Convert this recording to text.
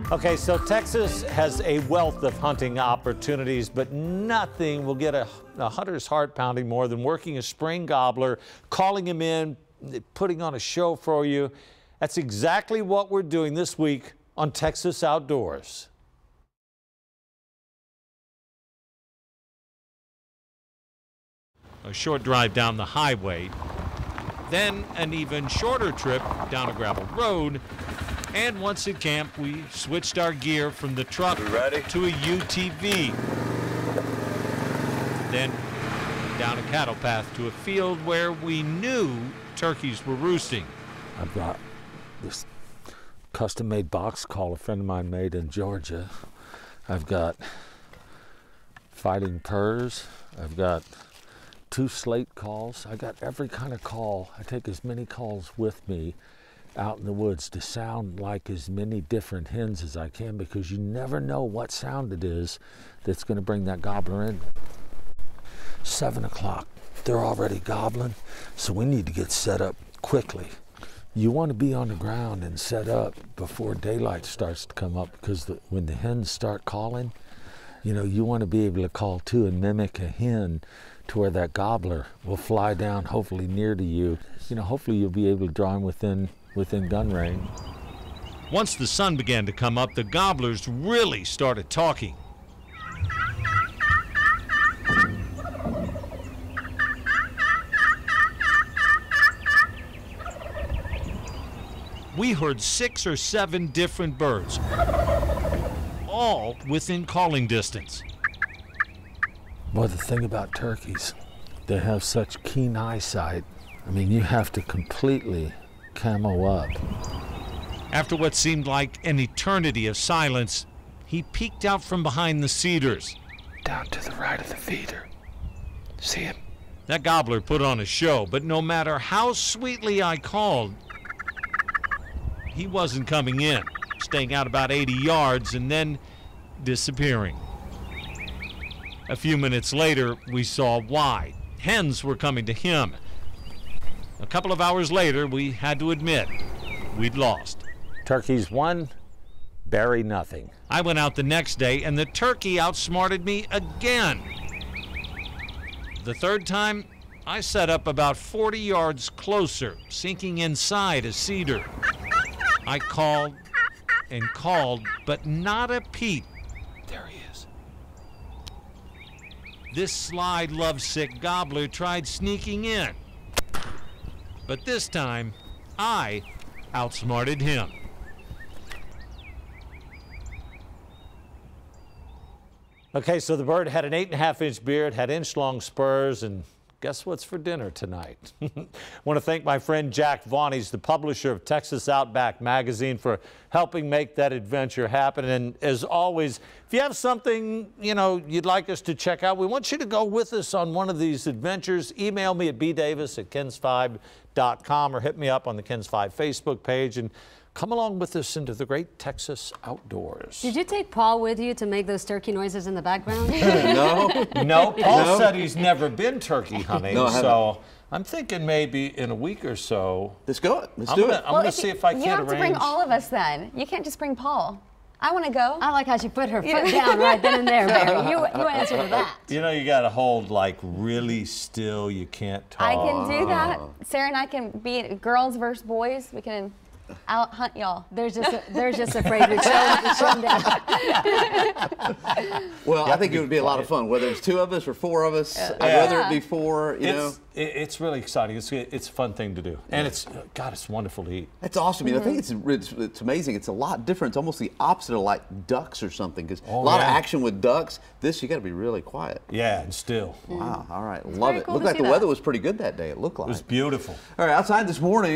Okay, so Texas has a wealth of hunting opportunities, but nothing will get a hunter's heart pounding more than working a spring gobbler, calling him in, putting on a show for you. That's exactly what we're doing this week on Texas Outdoors. A short drive down the highway, then an even shorter trip down a gravel road. And once at camp, we switched our gear from the truck to a UTV. Then down a cattle path to a field where we knew turkeys were roosting. I've got this custom-made box call a friend of mine made in Georgia. I've got fighting purrs. I've got 2 slate calls. I got every kind of call. I take as many calls with me out in the woods to sound like as many different hens as I can, because you never know what sound it is that's going to bring that gobbler in. 7 o'clock, they're already gobbling, so we need to get set up quickly. You want to be on the ground and set up before daylight starts to come up, because when the hens start calling, you know, you want to be able to call too and mimic a hen to where that gobbler will fly down, hopefully near to you. You know, hopefully you'll be able to draw him within gun range. Once the sun began to come up, the gobblers really started talking. We heard 6 or 7 different birds, all within calling distance. Boy, the thing about turkeys, they have such keen eyesight. I mean, you have to completely camo up. After what seemed like an eternity of silence, he peeked out from behind the cedars. Down to the right of the feeder. See him? That gobbler put on a show, but no matter how sweetly I called, he wasn't coming in, staying out about 80 yards and then disappearing. A few minutes later, we saw why. Hens were coming to him. A couple of hours later, we had to admit we'd lost. Turkeys won, Barry nothing. I went out the next day, and the turkey outsmarted me again. The third time, I set up about 40 yards closer, sinking inside a cedar. I called and called, but not a peep. There he is. This sly, lovesick gobbler tried sneaking in. But this time, I outsmarted him. Okay, so the bird had an 8.5-inch beard, had inch-long spurs, and guess what's for dinner tonight? I want to thank my friend Jack Vaughn. He's the publisher of Texas Outback Magazine, for helping make that adventure happen. And as always, if you have something, you know, you'd like us to check out, we want you to go with us on one of these adventures. Email me at bdavis@kens5.com or hit me up on the KENS 5 Facebook page and come along with us into the great Texas outdoors. Did you take Paul with you to make those turkey noises in the background? No, Paul said he's never been turkey hunting, so I'm thinking maybe in a week or so. Let's go. Let's do it. I'm going to see if I can arrange. You have to bring all of us then. You can't just bring Paul. I want to go. I like how she put her foot down right then and there, Mary. You answer to that. You know, you got to hold like really still. You can't talk. I can do that. Sarah and I can be girls versus boys. We can out hunt y'all. They're just afraid to show them down. Well, I think it would be a lot of fun, whether it's 2 of us or 4 of us. I'd rather it be 4, you know. It's really exciting. It's a fun thing to do. And it's wonderful to eat. It's awesome. I think it's amazing. It's a lot different. It's almost the opposite of like ducks or something, because a lot of action with ducks. This, you got to be really quiet. Yeah, and still. Wow. All right. Love it. Cool Looked like the weather was pretty good that day. It looked like. It was beautiful. All right. Outside this morning.